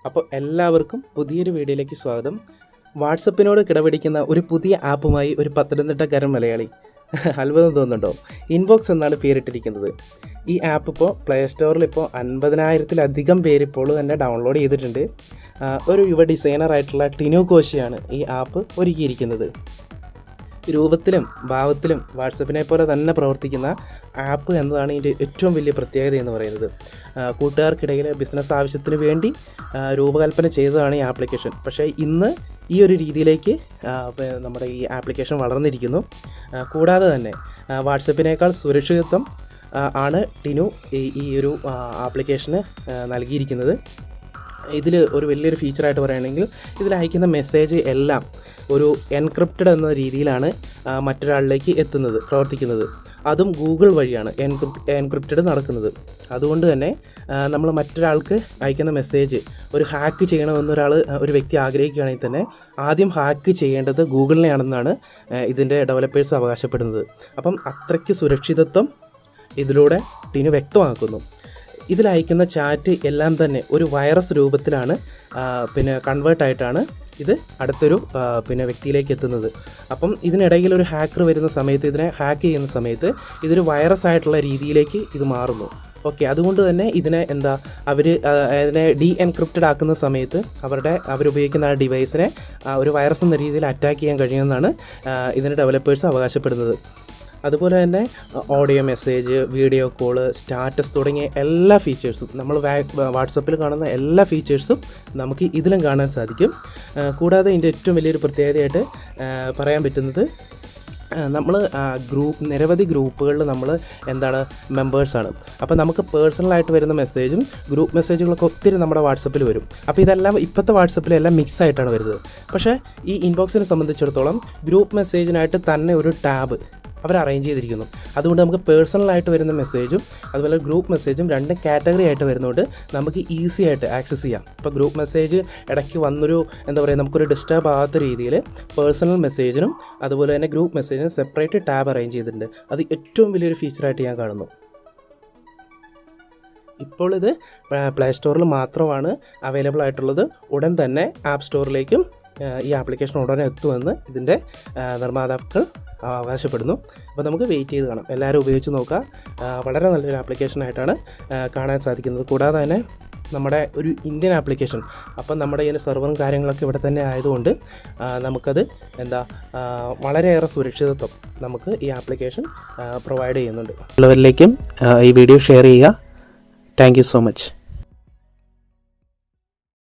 അപ്പോൾ എല്ലാവർക്കും പുതിയൊരു വീഡിയോയിലേക്ക് സ്വാഗതം. വാട്സപ്പിനോട് കിടപിടിക്കുന്ന ഒരു പുതിയ ആപ്പുമായി ഒരു പത്തനംതിട്ടക്കാരൻ മലയാളി. അത്ഭുതം തോന്നുന്നുണ്ടോ? ഇൻബോക്സ് എന്നാണ് പേരിട്ടിരിക്കുന്നത്. ഈ ആപ്പ് ഇപ്പോൾ പ്ലേ സ്റ്റോറിൽ ഇപ്പോൾ 50,000-ലധികം പേര് ഇപ്പോൾ തന്നെ ഡൗൺലോഡ് ചെയ്തിട്ടുണ്ട്. ഒരു യുവ ഡിസൈനറായിട്ടുള്ള ടിനു കോശിയാണ് ഈ ആപ്പ് ഒരുക്കിയിരിക്കുന്നത്. രൂപത്തിലും ഭാവത്തിലും വാട്സപ്പിനെ പോലെ തന്നെ പ്രവർത്തിക്കുന്ന ആപ്പ് എന്നതാണ് ഇതിൻ്റെ ഏറ്റവും വലിയ പ്രത്യേകത എന്ന് പറയുന്നത്. കൂട്ടുകാർക്കിടയിൽ ബിസിനസ് ആവശ്യത്തിന് വേണ്ടി രൂപകൽപ്പന ചെയ്തതാണ് ഈ ആപ്ലിക്കേഷൻ. പക്ഷേ ഇന്ന് ഈ ഒരു രീതിയിലേക്ക് നമ്മുടെ ഈ ആപ്ലിക്കേഷൻ വളർന്നിരിക്കുന്നു. കൂടാതെ തന്നെ വാട്സപ്പിനേക്കാൾ സുരക്ഷിതത്വം ആണ് ടിനു ഈ ഒരു ആപ്ലിക്കേഷന് നൽകിയിരിക്കുന്നത്. ഇതിൽ ഒരു വലിയൊരു ഫീച്ചറായിട്ട് പറയുകയാണെങ്കിൽ ഇതിൽ അയക്കുന്ന മെസ്സേജ് എല്ലാം ഒരു എൻക്രിപ്റ്റഡ് എന്ന രീതിയിലാണ് മറ്റൊരാളിലേക്ക് പ്രവർത്തിക്കുന്നത്. അതും ഗൂഗിൾ വഴിയാണ് എൻക്രിപ്റ്റഡ് നടക്കുന്നത്. അതുകൊണ്ട് തന്നെ നമ്മൾ മറ്റൊരാൾക്ക് അയക്കുന്ന മെസ്സേജ് ഒരു ഹാക്ക് ചെയ്യണമെന്ന് ഒരു വ്യക്തി ആഗ്രഹിക്കുകയാണെങ്കിൽ തന്നെ ആദ്യം ഹാക്ക് ചെയ്യേണ്ടത് ഗൂഗിളിനെയാണെന്നാണ് ഇതിൻ്റെ ഡെവലപ്പേഴ്സ് അവകാശപ്പെടുന്നത്. അപ്പം അത്രയ്ക്ക് സുരക്ഷിതത്വം ഇതിലൂടെ ടിനു വ്യക്തമാക്കുന്നു. ഇതിലയക്കുന്ന ചാറ്റ് എല്ലാം തന്നെ ഒരു വൈറസ് രൂപത്തിലാണ് കൺവേർട്ടായിട്ടാണ് ഇത് അടുത്തൊരു വ്യക്തിയിലേക്ക് എത്തുന്നത്. അപ്പം ഇതിനിടയിൽ ഒരു ഹാക്കർ വരുന്ന സമയത്ത്, ഇതിനെ ഹാക്ക് ചെയ്യുന്ന സമയത്ത് ഇതൊരു വൈറസ് ആയിട്ടുള്ള രീതിയിലേക്ക് ഇത് മാറുന്നു. ഓക്കെ, അതുകൊണ്ട് തന്നെ ഇതിനെ അതിനെ എൻക്രിപ്റ്റഡ് ആക്കുന്ന സമയത്ത് അവരുപയോഗിക്കുന്ന ആ ഡിവൈസിനെ ഒരു വൈറസ് എന്ന രീതിയിൽ അറ്റാക്ക് ചെയ്യാൻ കഴിയുമെന്നാണ് ഇതിൻ്റെ ഡെവലപ്പേഴ്സ് അവകാശപ്പെടുന്നത്. അതുപോലെ തന്നെ audio message, video call, status തുടങ്ങിയ എല്ലാ ഫീച്ചേഴ്സും നമ്മൾ വാട്സപ്പിൽ കാണുന്ന എല്ലാ ഫീച്ചേഴ്സും നമുക്ക് ഇതിലും കാണാൻ സാധിക്കും. കൂടാതെ ഇതിൻ്റെ ഏറ്റവും വലിയൊരു പ്രത്യേകതയായിട്ട് പറയാൻ പറ്റുന്നത്, നമ്മൾ നിരവധി ഗ്രൂപ്പുകളിൽ നമ്മൾ മെമ്പേഴ്സാണ്. അപ്പോൾ നമുക്ക് പേഴ്സണലായിട്ട് വരുന്ന മെസ്സേജും ഗ്രൂപ്പ് മെസ്സേജുകളൊക്കെ ഒത്തിരി നമ്മുടെ വാട്സപ്പിൽ വരും. അപ്പോൾ ഇതെല്ലാം ഇപ്പോഴത്തെ വാട്സപ്പിലെല്ലാം മിക്സ് ആയിട്ടാണ് വരുന്നത്. പക്ഷേ ഈ ഇൻബോക്സിനെ സംബന്ധിച്ചിടത്തോളം ഗ്രൂപ്പ് മെസ്സേജിനായിട്ട് തന്നെ ഒരു ടാബ് അവർ അറേഞ്ച് ചെയ്തിരിക്കുന്നു. അതുകൊണ്ട് നമുക്ക് പേഴ്സണലായിട്ട് വരുന്ന മെസ്സേജും അതുപോലെ ഗ്രൂപ്പ് മെസ്സേജും രണ്ടും കാറ്റഗറി ആയിട്ട് വരുന്നതുകൊണ്ട് നമുക്ക് ഈസി ആയിട്ട് ആക്സസ് ചെയ്യാം. ഇപ്പോൾ ഗ്രൂപ്പ് മെസ്സേജ് ഇടയ്ക്ക് വന്നൊരു നമുക്കൊരു ഡിസ്റ്റർബ് ആകാത്ത രീതിയിൽ പേഴ്സണൽ മെസ്സേജിനും അതുപോലെ തന്നെ ഗ്രൂപ്പ് മെസ്സേജിനും സെപ്പറേറ്റ് ടാബ് അറേഞ്ച് ചെയ്തിട്ടുണ്ട്. അത് ഏറ്റവും വലിയൊരു ഫീച്ചറായിട്ട് ഞാൻ കാണുന്നു. ഇപ്പോൾ ഇത് പ്ലേ സ്റ്റോറിൽ മാത്രമാണ് അവൈലബിൾ ആയിട്ടുള്ളത്. ഉടൻ തന്നെ ആപ്പ് സ്റ്റോറിലേക്കും ഈ ആപ്ലിക്കേഷൻ ഉടനെ എത്തുമെന്ന് ഇതിൻ്റെ നിർമ്മാതാക്കൾ അവകാശപ്പെടുന്നു. അപ്പോൾ നമുക്ക് വെയിറ്റ് ചെയ്ത് കാണാം. എല്ലാവരും ഉപയോഗിച്ച് നോക്കുക. വളരെ നല്ലൊരു ആപ്ലിക്കേഷനായിട്ടാണ് കാണാൻ സാധിക്കുന്നത്. കൂടാതെ തന്നെ നമ്മുടെ ഒരു ഇന്ത്യൻ ആപ്ലിക്കേഷൻ, അപ്പം നമ്മുടെ ഇതിൻ്റെ സെർവറും കാര്യങ്ങളൊക്കെ ഇവിടെ തന്നെ ആയതുകൊണ്ട് നമുക്കത് വളരെയേറെ സുരക്ഷിതത്വം നമുക്ക് ഈ ആപ്ലിക്കേഷൻ പ്രൊവൈഡ് ചെയ്യുന്നുണ്ട്. എല്ലാവരിലേക്കും ഈ വീഡിയോ ഷെയർ ചെയ്യുക. Thank you so much.